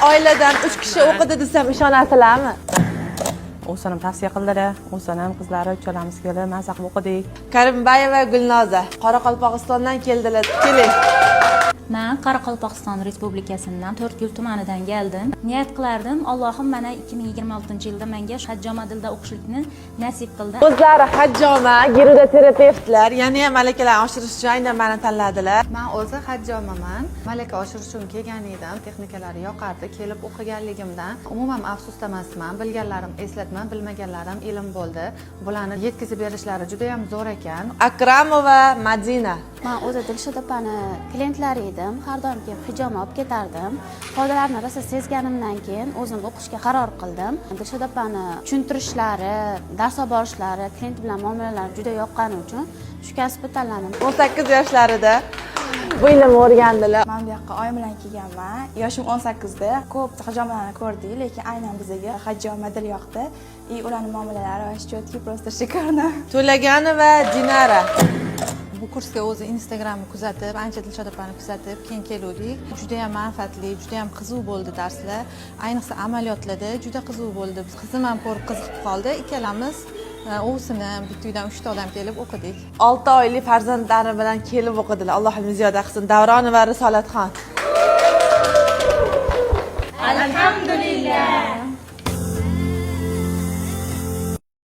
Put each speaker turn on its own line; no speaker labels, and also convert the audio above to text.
oiladan 3 kishi o'qidi desam ishonasizlarmi?
O'zlarim tavsiya qildilar. O'zlarim qizlari uchalamiz kelib mazza qilib o'qidik.
Karimbayeva Gulnoza Qoraqalpog'istondan keldilar. Keling.
Men Qoraqalpog'iston Respublikasidan 4 tumanidan keldim. Niyat qilardim, Allohim mana 2026-yilda menga Hajjomadilda o'qishlikni nasib qildi.
O'zlari hajjoma, giroterapevtlar, yana ham malakalarni oshirish uchun aynan meni tanladilar.
Men o'zi hajjomaman. Malaka oshirish uchun kelgan edim. Texnikalari yoqardi. Kelib o'qiganligimdan umuman afsusda emasman. Bilganlarim eslatma, bilmaganlarim ilm bo'ldi. Bularni yetkazib berishlari juda ham zo'r ekan.
Akramova Madina.
Men o'zi Dilshod opani klientlari edim. Har doim kelib hijoma olib ketardim. Foydalarni rosa sezganimdan keyin o'zim o'qishga qaror qildim. Dilshod opani tushuntirishlari, dars olib borishlari, klient bilan muomalalari juda yoqqani uchun shu kasbni tanladim.
18 yoshlarida bu ilmni o'rgandilar.
Men bu yoqqa oyim bilan kelganman. Yoshim 18da. Ko'p hajjomalarni ko'rdik, lekin aynan bizga hajjoma dil yoqdi. Ularning muomalalari chotki, просто шикарно.
To'laganova Dinara.
Bu kursga o'zi Instagramni kuzatib, ancha Dilshod opani kuzatib, keyin keldik. Juda ham manfaatli, juda ham qiziq bo'ldi darslar. Ayniqsa amaliyotlarda juda qiziq bo'ldi. Qizim ham ko'rib qiziqib qoldi. Ikkalamiz o'zini bitta uydan 3 ta odam kelib o'qidik.
6 oylik farzandlari bilan kelib o'qidilar. Allohim ziyoda qilsin. Davronova Risolatxon.
Alhamdulillah.